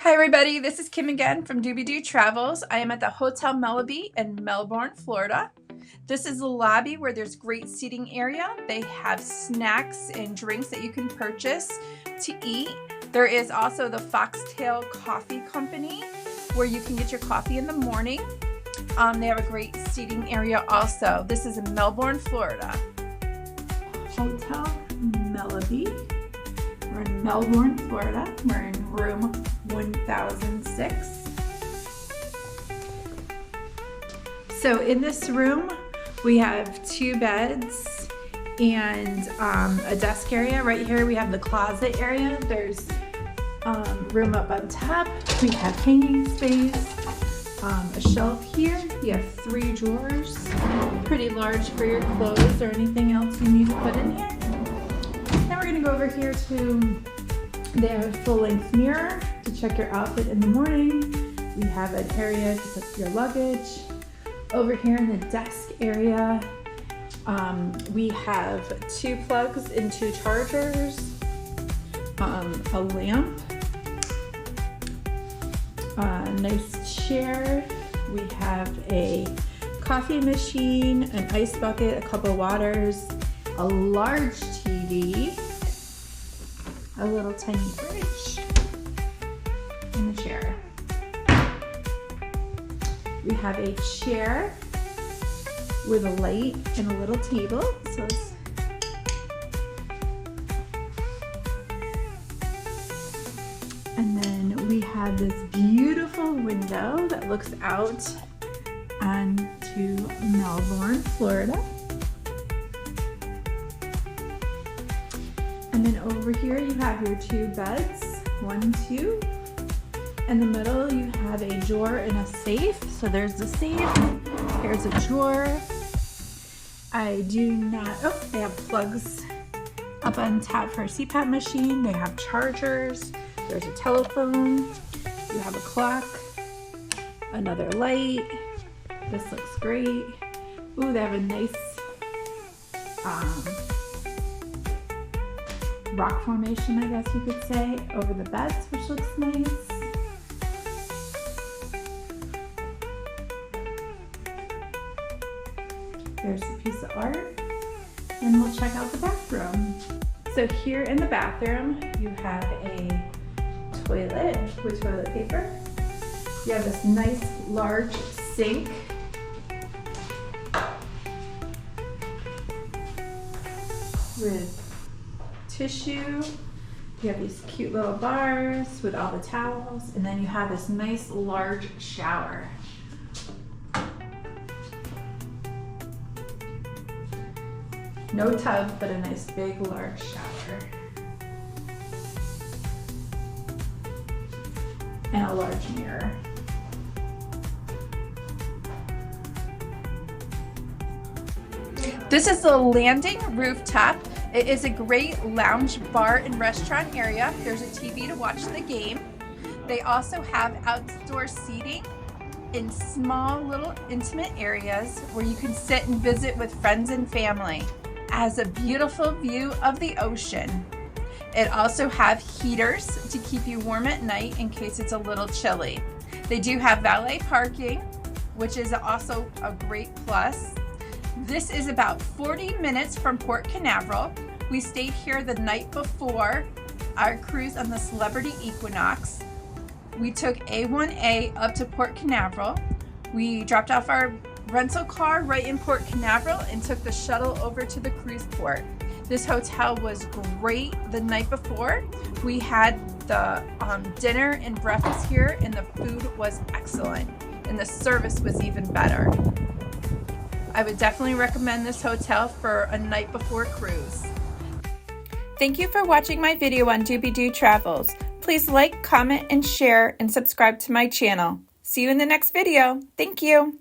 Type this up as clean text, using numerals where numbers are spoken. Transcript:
Hi everybody, this is Kim again from Doobie-Doo Travels. I am at the Hotel Melby in Melbourne, Florida. This is the lobby where there's great seating area. They have snacks and drinks that you can purchase to eat. There is also the Foxtail Coffee Company where you can get your coffee in the morning. They have a great seating area also. This is in Melbourne, Florida. Hotel Melby. We're in Melbourne, Florida. We're in room 1006. So in this room, we have 2 beds and a desk area. Right here, we have the closet area. There's room up on top. We have hanging space, a shelf here. You have 3 drawers, pretty large for your clothes or anything else you need to put in here. Then we're gonna go over here to, they have a full-length mirror to check your outfit in the morning. We have an area to put your luggage. Over here in the desk area, we have 2 plugs and 2 chargers, a lamp, a nice chair. We have a coffee machine, an ice bucket, a cup of waters, a large TV, a little tiny fridge, and a chair. We have a chair with a light and a little table. And then we have this beautiful window that looks out onto Melbourne, Florida. And then over here you have your 2 beds, 1, 2. In the middle you have a drawer and a safe. So there's the safe, here's a drawer. They have plugs up on top for a CPAP machine. They have chargers, there's a telephone, you have a clock, another light. This looks great. Ooh, they have a nice rock formation, I guess you could say, over the beds, which looks nice. There's a piece of art, and we'll check out the bathroom. So here in the bathroom, you have a toilet with toilet paper. You have this nice large sink. With tissue. You have these cute little bars with all the towels, and then you have this nice large shower. No tub, but a nice big large shower. And a large mirror. This is the Landing Rooftop. It is a great lounge, bar, and restaurant area. There's a TV to watch the game. They also have outdoor seating in small little intimate areas where you can sit and visit with friends and family. It has a beautiful view of the ocean. It also have heaters to keep you warm at night in case it's a little chilly. They do have valet parking, which is also a great plus. This is about 40 minutes from Port Canaveral. We stayed here the night before our cruise on the Celebrity Equinox. We took A1A up to Port Canaveral. We dropped off our rental car right in Port Canaveral and took the shuttle over to the cruise port. This hotel was great the night before. We had the dinner and breakfast here, and the food was excellent, and the service was even better. I would definitely recommend this hotel for a night before cruise. Thank you for watching my video on Doobie-Doo Travels. Please like, comment, and share, and subscribe to my channel. See you in the next video. Thank you.